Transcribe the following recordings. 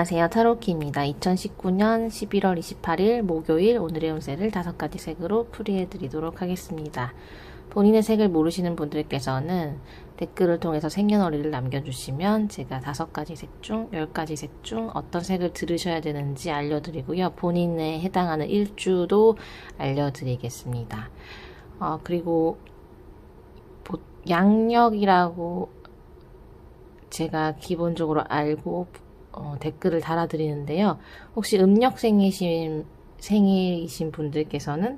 안녕하세요. 타로키입니다. 2019년 11월 28일 목요일 오늘의 운세를 5가지 색으로 풀이해드리도록 하겠습니다. 본인의 색을 모르시는 분들께서는 댓글을 통해서 생년월일을 남겨주시면 제가 5가지 색 중 10가지 색 중 어떤 색을 들으셔야 되는지 알려드리고요. 본인에 해당하는 일주도 알려드리겠습니다. 그리고 양력이라고 제가 기본적으로 알고 댓글을 달아드리는데요. 혹시 음력생이신 분들께서는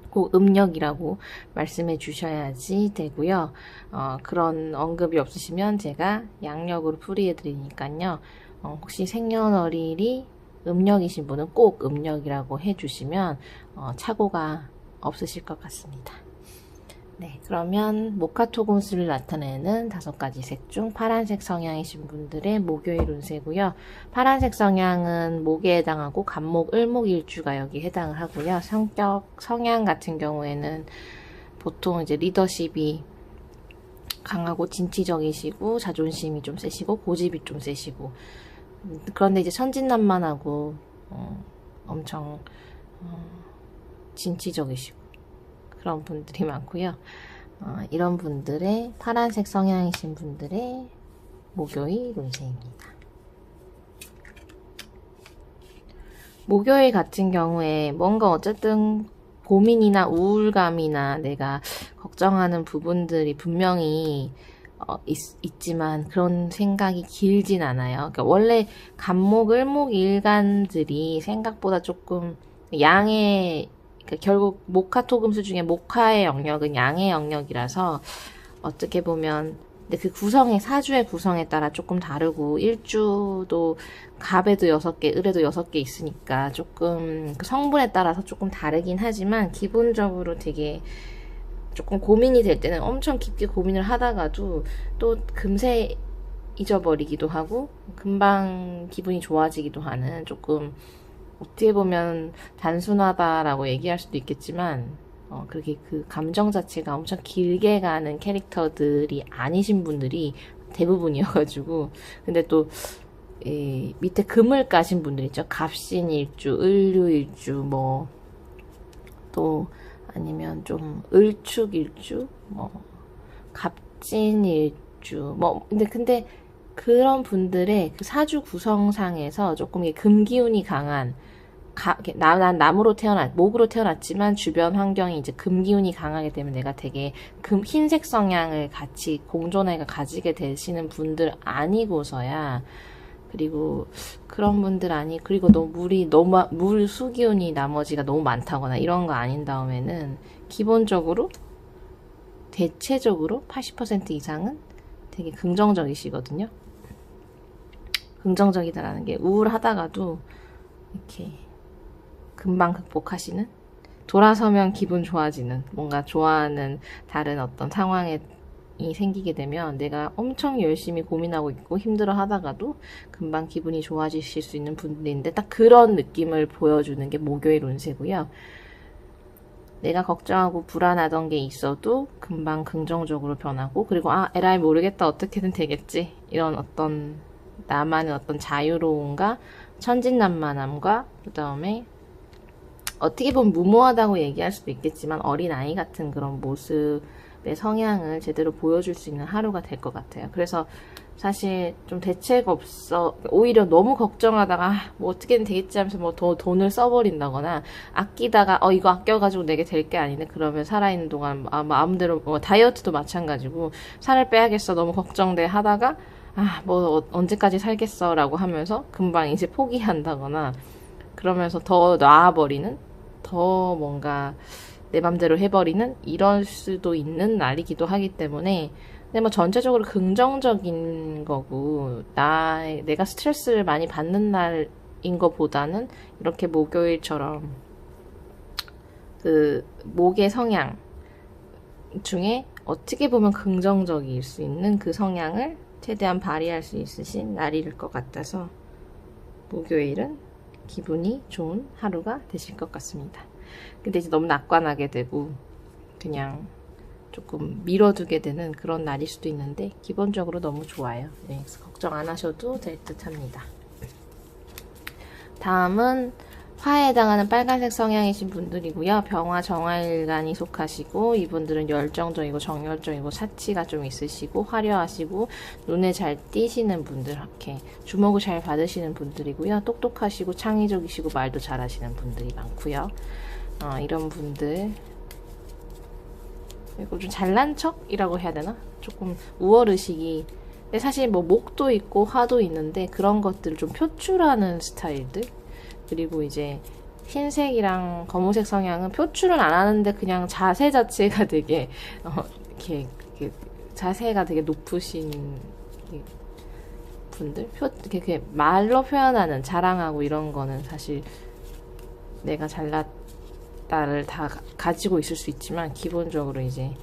꼭 음력이라고 말씀해 주셔야지 되고요. 그런 언급이 없으시면 제가 양력으로 풀이해 드리니까요. 혹시 생년월일이 음력이신 분은 꼭 음력이라고 해주시면 착오가 없으실 것 같습니다. 네, 그러면 모카토금수를 나타내는 5가지 색 중 파란색 성향이신 분들의 목요일 운세고요. 파란색 성향은 목에 해당하고 간목, 을목일주가 여기 해당을 하고요. 성향 같은 경우에는 보통 이제 리더십이 강하고 진취적이시고 자존심이 좀 세시고 고집이 좀 세시고, 그런데 이제 천진난만하고 엄청 진취적이시고 그런 분들이 많고요. 이런 분들의 파란색 성향이신 분들의 목요일 운세입니다. 목요일 같은 경우에 뭔가 어쨌든 고민이나 우울감이나 내가 걱정하는 부분들이 분명히 있지만 그런 생각이 길진 않아요. 그러니까 원래 간목, 을목 일간들이 생각보다 조금 양의, 그러니까 결국 목화토금수 중에 목화의 영역은 양의 영역이라서 어떻게 보면 근데 그 구성의 사주의 구성에 따라 조금 다르고 일주도 갑에도 6개, 을에도 6개 있으니까 조금 그 성분에 따라서 조금 다르긴 하지만 기본적으로 되게 조금 고민이 될 때는 엄청 깊게 고민을 하다가도 또 금세 잊어버리기도 하고 금방 기분이 좋아지기도 하는, 조금 어떻게 보면 단순하다라고 얘기할 수도 있겠지만 그렇게 그 감정 자체가 엄청 길게 가는 캐릭터들이 아니신 분들이 대부분이어가지고, 근데 또 밑에 금을 까신 분들 있죠. 갑신일주, 을류일주, 뭐 또 아니면 좀 을축일주, 뭐 갑진일주, 뭐 근데 그런 분들의 그 사주 구성상에서 조금 금기운이 강한, 난 목으로 태어났지만 주변 환경이 이제 금기운이 강하게 되면 내가 되게 흰색 성향을 같이 공존해가 가지게 되시는 분들 아니고서야, 그리고 그런 분들 그리고 너무 물 수기운이 나머지가 너무 많다거나 이런 거 아닌 다음에는 기본적으로 대체적으로 80% 이상은 되게 긍정적이시거든요. 긍정적이다라는 게 우울하다가도 이렇게 금방 극복하시는, 돌아서면 기분 좋아지는, 뭔가 좋아하는 다른 어떤 상황이 생기게 되면 내가 엄청 열심히 고민하고 있고 힘들어 하다가도 금방 기분이 좋아지실 수 있는 분들인데, 딱 그런 느낌을 보여주는 게 목요일 운세고요. 내가 걱정하고 불안하던 게 있어도 금방 긍정적으로 변하고, 그리고 에라이 모르겠다, 어떻게든 되겠지, 이런 어떤 나만의 어떤 자유로움과 천진난만함과, 그 다음에 어떻게 보면 무모하다고 얘기할 수도 있겠지만 어린아이 같은 그런 모습의 성향을 제대로 보여줄 수 있는 하루가 될 것 같아요. 그래서 사실 좀 대책 없어, 오히려 너무 걱정하다가 뭐 어떻게든 되겠지 하면서 뭐 더 돈을 써버린다거나 아끼다가 이거 아껴가지고 내게 될 게 아닌데, 그러면 살아있는 동안 마음대로 다이어트도 마찬가지고 살을 빼야겠어 너무 걱정돼 하다가 뭐 언제까지 살겠어 라고 하면서 금방 이제 포기한다거나 그러면서 더 나아버리는, 더 뭔가 내 맘대로 해버리는, 이럴 수도 있는 날이기도 하기 때문에, 근데 뭐 전체적으로 긍정적인 거고 내가 스트레스를 많이 받는 날인 것보다는 이렇게 목요일처럼 그 목의 성향 중에 어떻게 보면 긍정적일 수 있는 그 성향을 최대한 발휘할 수 있으신 날일 것 같아서 목요일은 기분이 좋은 하루가 되실 것 같습니다. 근데 이제 너무 낙관하게 되고 그냥 조금 미뤄두게 되는 그런 날일 수도 있는데 기본적으로 너무 좋아요. 네, 그래서 걱정 안 하셔도 될 듯 합니다. 다음은 화에 해당하는 빨간색 성향이신 분들이고요. 병화, 정화일간이 속하시고 이분들은 열정적이고 정열적이고 사치가 좀 있으시고 화려하시고 눈에 잘 띄시는 분들, 이렇게 주목을 잘 받으시는 분들이고요. 똑똑하시고 창의적이시고 말도 잘하시는 분들이 많고요. 이런 분들, 그리고 좀 잘난 척이라고 해야 되나? 조금 우월의식이, 근데 사실 뭐 목도 있고 화도 있는데 그런 것들을 좀 표출하는 스타일들. 그리고 이제 흰색이랑 검은색 성향은 표출은 안 하는데 그냥 자세 자체가 되게 이렇게 자세가 되게 높으신 분들, 이렇게 말로 표현하는, 자랑하고 이런 거는 사실 내가 잘났다를 다 가지고 있을 수 있지만 기본적으로 이제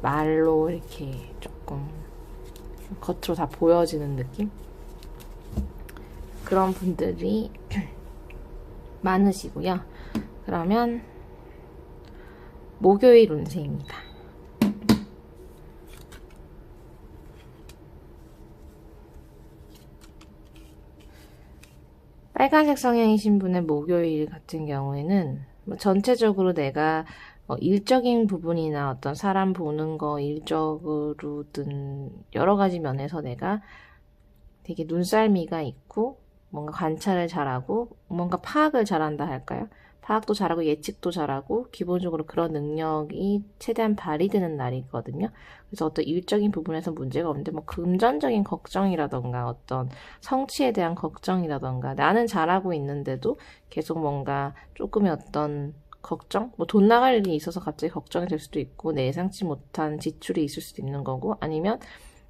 말로 이렇게 조금 겉으로 다 보여지는 느낌? 그런 분들이 많으시고요. 그러면 목요일 운세입니다. 빨간색 성향이신 분의 목요일 같은 경우에는 뭐 전체적으로 내가 일적인 부분이나 어떤 사람 보는 거 일적으로든 여러 가지 면에서 내가 되게 눈썰미가 있고 뭔가 관찰을 잘하고 뭔가 파악을 잘한다 할까요? 파악도 잘하고 예측도 잘하고 기본적으로 그런 능력이 최대한 발휘되는 날이거든요. 그래서 어떤 일적인 부분에서 문제가 없는데 뭐 금전적인 걱정이라던가 어떤 성취에 대한 걱정이라던가 나는 잘하고 있는데도 계속 뭔가 조금의 어떤 걱정? 뭐 돈 나갈 일이 있어서 갑자기 걱정이 될 수도 있고 내 예상치 못한 지출이 있을 수도 있는 거고 아니면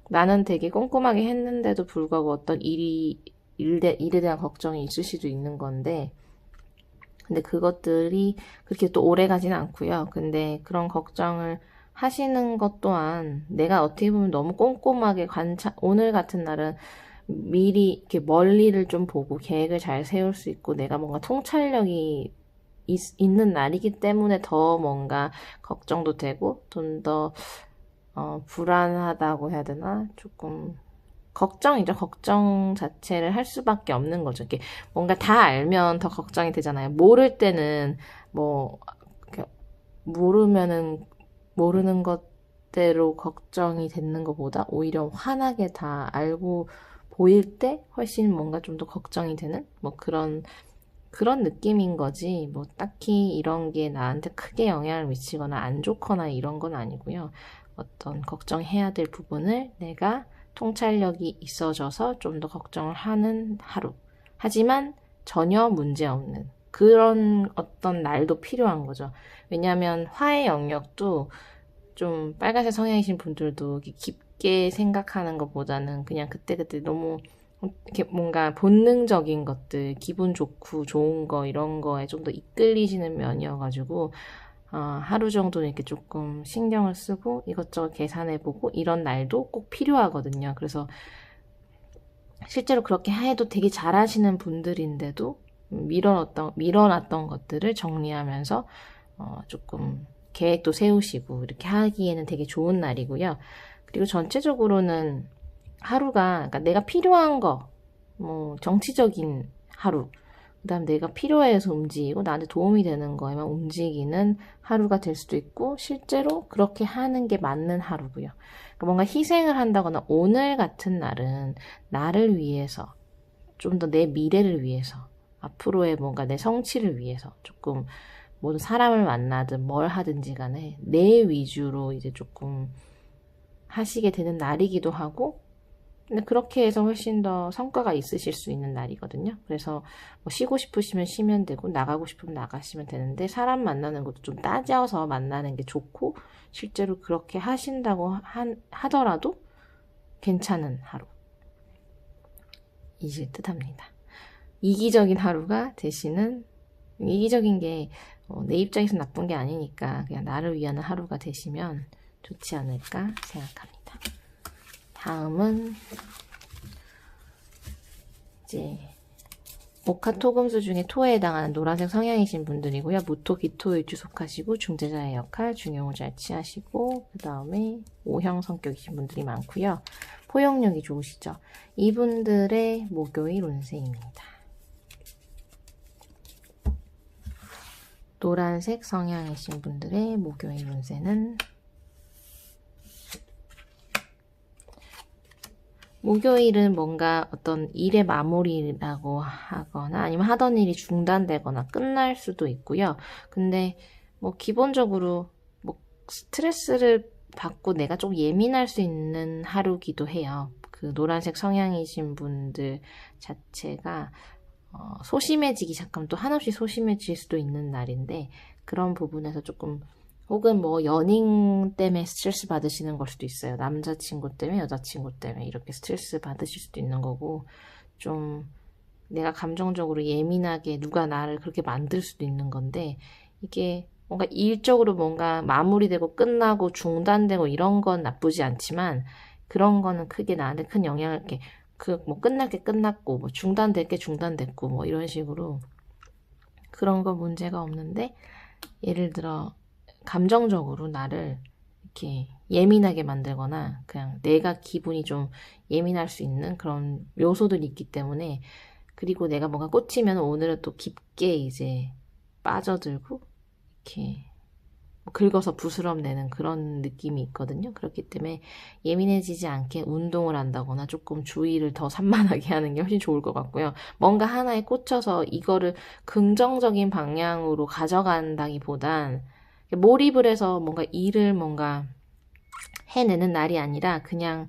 나는 되게 꼼꼼하게 했는데도 불구하고 어떤 일에 대한 걱정이 있을 수도 있는 건데, 근데 그것들이 그렇게 또 오래 가지는 않고요. 근데 그런 걱정을 하시는 것 또한 내가 어떻게 보면 너무 꼼꼼하게 오늘 같은 날은 미리 이렇게 멀리를 좀 보고 계획을 잘 세울 수 있고 내가 뭔가 통찰력이 있는 날이기 때문에 더 뭔가 걱정도 되고 좀 더 불안하다고 해야 되나? 조금 걱정이죠. 걱정 자체를 할 수밖에 없는 거죠. 이렇게 뭔가 다 알면 더 걱정이 되잖아요. 모를 때는 뭐 모르면은 모르는 것대로 걱정이 되는 것보다 오히려 환하게 다 알고 보일 때 훨씬 뭔가 좀 더 걱정이 되는 뭐 그런 느낌인 거지. 뭐 딱히 이런 게 나한테 크게 영향을 미치거나 안 좋거나 이런 건 아니고요. 어떤 걱정해야 될 부분을 내가 통찰력이 있어져서 좀 더 걱정을 하는 하루. 하지만 전혀 문제 없는 그런 어떤 날도 필요한 거죠. 왜냐하면 화의 영역도 좀 빨간색 성향이신 분들도 깊게 생각하는 것보다는 그냥 그때그때 너무 이렇게 뭔가 본능적인 것들, 기분 좋고 좋은 거 이런 거에 좀 더 이끌리시는 면이어가지고 하루 정도는 이렇게 조금 신경을 쓰고 이것저것 계산해보고 이런 날도 꼭 필요하거든요. 그래서 실제로 그렇게 해도 되게 잘하시는 분들인데도 밀어놨던 것들을 정리하면서 조금 계획도 세우시고 이렇게 하기에는 되게 좋은 날이고요. 그리고 전체적으로는 하루가 그러니까 내가 필요한 거, 뭐 정치적인 하루, 그다음 내가 필요해서 움직이고 나한테 도움이 되는 거에만 움직이는 하루가 될 수도 있고 실제로 그렇게 하는 게 맞는 하루고요. 그러니까 뭔가 희생을 한다거나 오늘 같은 날은 나를 위해서 좀 더 내 미래를 위해서 앞으로의 뭔가 내 성취를 위해서 조금 모든 사람을 만나든 뭘 하든지 간에 내 위주로 이제 조금 하시게 되는 날이기도 하고 근데 그렇게 해서 훨씬 더 성과가 있으실 수 있는 날이거든요. 그래서 뭐 쉬고 싶으시면 쉬면 되고 나가고 싶으면 나가시면 되는데 사람 만나는 것도 좀 따져서 만나는 게 좋고 실제로 그렇게 하신다고 하더라도 괜찮은 하루 이실 듯합니다. 이기적인 하루가 되시는 이기적인 게 내 입장에서 나쁜 게 아니니까 그냥 나를 위한 하루가 되시면 좋지 않을까 생각합니다. 다음은 이제 목화토금수 중에 토에 해당하는 노란색 성향이신 분들이고요. 무토, 기토일주 속하시고 중재자의 역할, 중용을 잘 취하시고 그 다음에 O형 성격이신 분들이 많고요. 포용력이 좋으시죠. 이분들의 목요일 운세입니다. 노란색 성향이신 분들의 목요일 운세는 목요일은 뭔가 어떤 일의 마무리라고 하거나 아니면 하던 일이 중단되거나 끝날 수도 있고요. 근데 뭐 기본적으로 뭐 스트레스를 받고 내가 좀 예민할 수 있는 하루기도 해요. 그 노란색 성향이신 분들 자체가 소심해지기 잠깐 또 한없이 소심해질 수도 있는 날인데 그런 부분에서 조금 혹은 뭐 연인 때문에 스트레스 받으시는 걸 수도 있어요. 남자친구 때문에 여자친구 때문에 이렇게 스트레스 받으실 수도 있는 거고 좀 내가 감정적으로 예민하게 누가 나를 그렇게 만들 수도 있는 건데 이게 뭔가 일적으로 뭔가 마무리되고 끝나고 중단되고 이런 건 나쁘지 않지만 그런 거는 크게 나한테 큰 영향을 이렇게 뭐 끝날 게 끝났고 뭐 중단될 게 중단됐고 뭐 이런 식으로 그런 거 문제가 없는데 예를 들어 감정적으로 나를 이렇게 예민하게 만들거나 그냥 내가 기분이 좀 예민할 수 있는 그런 요소들이 있기 때문에 그리고 내가 뭔가 꽂히면 오늘은 또 깊게 이제 빠져들고 이렇게 긁어서 부스럼 내는 그런 느낌이 있거든요. 그렇기 때문에 예민해지지 않게 운동을 한다거나 조금 주의를 더 산만하게 하는 게 훨씬 좋을 것 같고요. 뭔가 하나에 꽂혀서 이거를 긍정적인 방향으로 가져간다기보단 몰입을 해서 뭔가 일을 뭔가 해내는 날이 아니라 그냥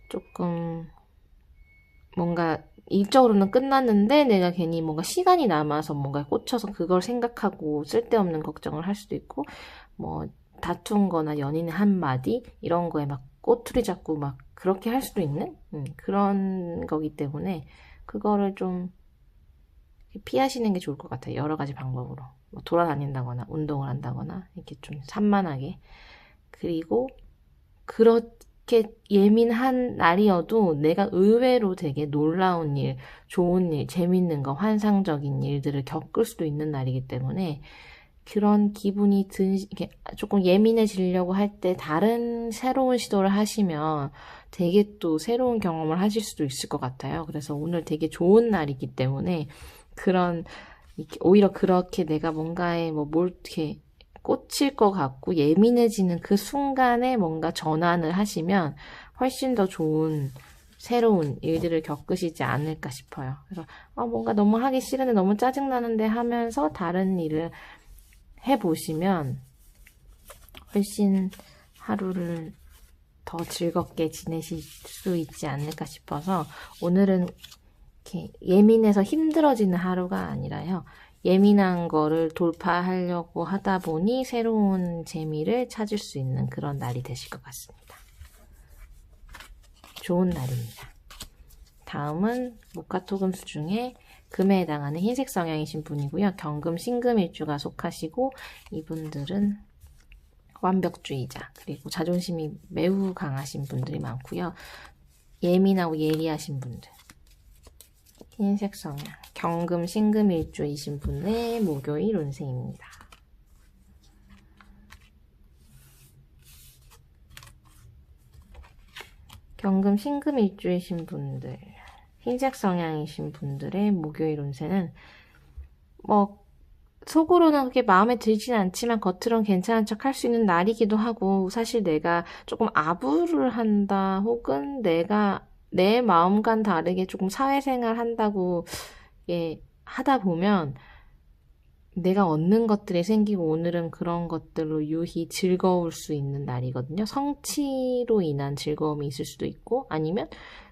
조금 뭔가 일적으로는 끝났는데 내가 괜히 뭔가 시간이 남아서 뭔가 꽂혀서 그걸 생각하고 쓸데없는 걱정을 할 수도 있고 뭐 다툰 거나 연인의 한마디 이런 거에 막 꼬투리 잡고 막 그렇게 할 수도 있는 그런 거기 때문에 그거를 좀 피하시는 게 좋을 것 같아요. 여러 가지 방법으로 뭐 돌아다닌다거나 운동을 한다거나 이렇게 좀 산만하게 그리고 그렇게 예민한 날이어도 내가 의외로 되게 놀라운 일, 좋은 일, 재밌는 거, 환상적인 일들을 겪을 수도 있는 날이기 때문에 그런 기분이 이렇게 조금 예민해지려고 할 때 다른 새로운 시도를 하시면 되게 또 새로운 경험을 하실 수도 있을 것 같아요. 그래서 오늘 되게 좋은 날이기 때문에 오히려 그렇게 내가 뭔가에 뭘 이렇게 꽂힐 것 같고 예민해지는 그 순간에 뭔가 전환을 하시면 훨씬 더 좋은 새로운 일들을 겪으시지 않을까 싶어요. 그래서 뭔가 너무 하기 싫은데 너무 짜증나는데 하면서 다른 일을 해보시면 훨씬 하루를 더 즐겁게 지내실 수 있지 않을까 싶어서 오늘은 이렇게 예민해서 힘들어지는 하루가 아니라요. 예민한 거를 돌파하려고 하다 보니 새로운 재미를 찾을 수 있는 그런 날이 되실 것 같습니다. 좋은 날입니다. 다음은 목화토금수 중에 금에 해당하는 흰색 성향이신 분이고요. 경금, 신금 일주가 속하시고 이분들은 완벽주의자 그리고 자존심이 매우 강하신 분들이 많고요. 예민하고 예리하신 분들 흰색 성향, 경금, 신금 일주이신 분의 목요일 운세입니다. 경금, 신금 일주이신 분들, 흰색 성향이신 분들의 목요일 운세는 속으로는 그렇게 마음에 들진 않지만 겉으로는 괜찮은 척 할 수 있는 날이기도 하고 사실 내가 조금 아부를 한다 혹은 내가 내 마음과는 다르게 조금 사회생활 한다고 하다 보면 내가 얻는 것들이 생기고 오늘은 그런 것들로 유히 즐거울 수 있는 날이거든요. 성취로 인한 즐거움이 있을 수도 있고 아니면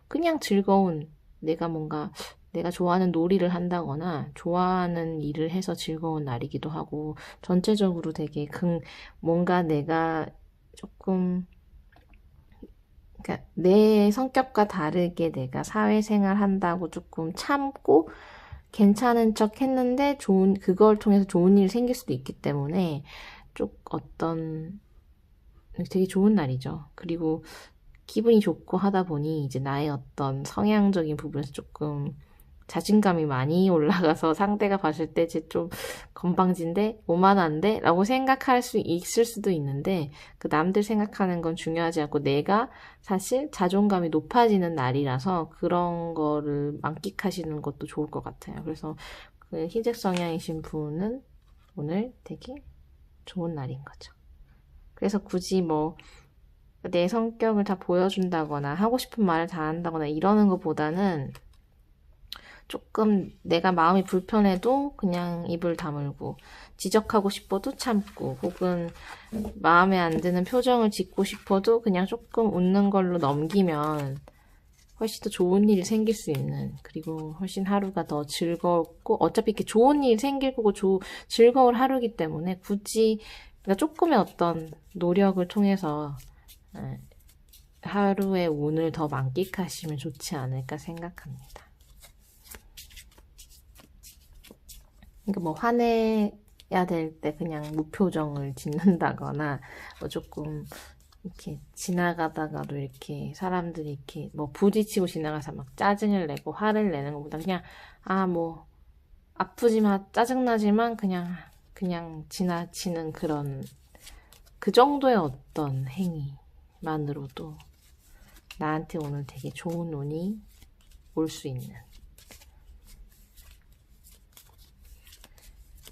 그냥 즐거운 내가 좋아하는 놀이를 한다거나 좋아하는 일을 해서 즐거운 날이기도 하고 전체적으로 되게 뭔가 내가 조금 그러니까 내 성격과 다르게 내가 사회생활 한다고 조금 참고 괜찮은 척 했는데 그걸 통해서 좋은 일이 생길 수도 있기 때문에 되게 좋은 날이죠. 그리고 기분이 좋고 하다 보니 이제 나의 어떤 성향적인 부분에서 조금 자신감이 많이 올라가서 상대가 봤을 때 쟤 좀 건방진데 오만한데 라고 생각할 수 있을 수도 있는데 그 남들 생각하는 건 중요하지 않고 내가 사실 자존감이 높아지는 날이라서 그런 거를 만끽하시는 것도 좋을 것 같아요. 그래서 그 흰색 성향이신 분은 오늘 되게 좋은 날인 거죠. 그래서 굳이 뭐 내 성격을 다 보여준다거나 하고 싶은 말을 다 한다거나 이러는 것보다는 조금 내가 마음이 불편해도 그냥 입을 다물고 지적하고 싶어도 참고 혹은 마음에 안 드는 표정을 짓고 싶어도 그냥 조금 웃는 걸로 넘기면 훨씬 더 좋은 일이 생길 수 있는, 그리고 훨씬 하루가 더 즐겁고, 어차피 이렇게 좋은 일이 생길 거고 즐거울 하루이기 때문에 굳이 그러니까 조금의 어떤 노력을 통해서 하루의 운을 더 만끽하시면 좋지 않을까 생각합니다. 그러니까 뭐 화내야 될 때 그냥 무표정을 짓는다거나 뭐 조금 이렇게 지나가다가도 이렇게 사람들이 이렇게 뭐 부딪히고 지나가서 막 짜증을 내고 화를 내는 것보다 그냥 뭐 아프지만 짜증나지만 그냥 지나치는 그런 그 정도의 어떤 행위만으로도 나한테 오늘 되게 좋은 운이 올 수 있는.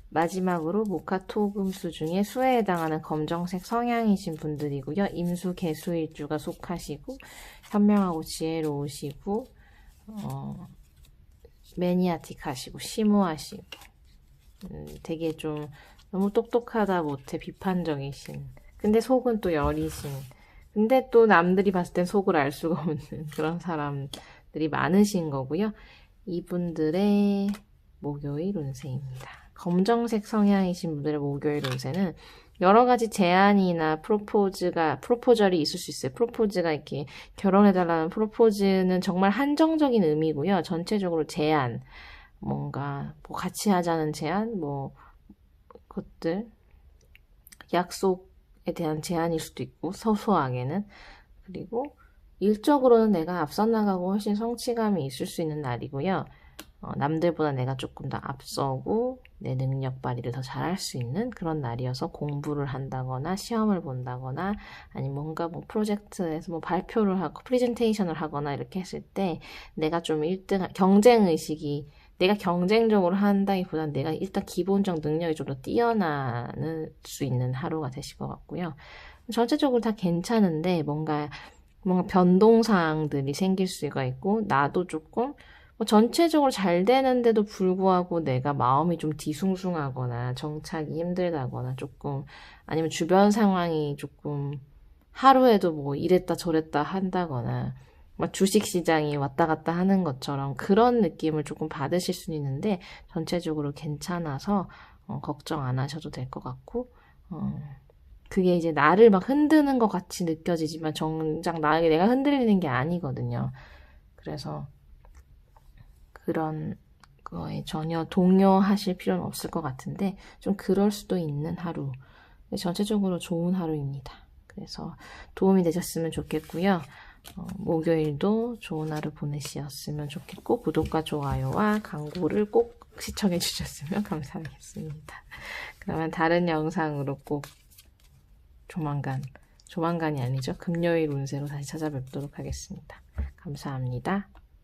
마지막으로 목화토금수 중에 수에 해당하는 검정색 성향이신 분들이고요. 임수, 개수일주가 속하시고 현명하고 지혜로우시고 매니아틱하시고 심오하시고 되게 좀 너무 똑똑하다 못해 비판적이신, 근데 속은 또 여리신, 근데 또 남들이 봤을 땐 속을 알 수가 없는 그런 사람들이 많으신 거고요. 이분들의 목요일 운세입니다. 검정색 성향이신 분들의 목요일 운세는 여러 가지 제안이나 프로포절이 있을 수 있어요. 프로포즈가 이렇게 결혼해달라는 프로포즈는 정말 한정적인 의미고요. 전체적으로 제안, 뭔가 뭐 같이 하자는 제안, 뭐 것들, 약속에 대한 제안일 수도 있고 소소하게는, 그리고 일적으로는 내가 앞서 나가고 훨씬 성취감이 있을 수 있는 날이고요. 남들보다 내가 조금 더 앞서고 내 능력 발휘를 더 잘할 수 있는 그런 날이어서 공부를 한다거나 시험을 본다거나 아니면 뭔가 뭐 프로젝트에서 뭐 발표를 하고 프레젠테이션을 하거나 이렇게 했을 때 내가 좀 1등 경쟁의식이, 내가 경쟁적으로 한다기보다는 내가 일단 기본적 능력이 좀 더 뛰어날 수 있는 하루가 되실 것 같고요. 전체적으로 다 괜찮은데 뭔가 변동사항들이 생길 수가 있고, 나도 조금 뭐 전체적으로 잘 되는데도 불구하고 내가 마음이 좀 뒤숭숭하거나 정착이 힘들다거나 조금, 아니면 주변 상황이 조금 하루에도 뭐 이랬다 저랬다 한다거나 막 주식시장이 왔다 갔다 하는 것처럼 그런 느낌을 조금 받으실 수 있는데 전체적으로 괜찮아서 걱정 안 하셔도 될 것 같고, 그게 이제 나를 막 흔드는 것 같이 느껴지지만 정작 내가 흔들리는 게 아니거든요. 그래서 그런 거에 전혀 동요하실 필요는 없을 것 같은데 좀 그럴 수도 있는 하루. 전체적으로 좋은 하루입니다. 그래서 도움이 되셨으면 좋겠고요. 목요일도 좋은 하루 보내셨으면 좋겠고, 구독과 좋아요와 광고를 꼭 시청해 주셨으면 감사하겠습니다. 그러면 다른 영상으로 꼭 조만간이 아니죠. 금요일 운세로 다시 찾아뵙도록 하겠습니다. 감사합니다.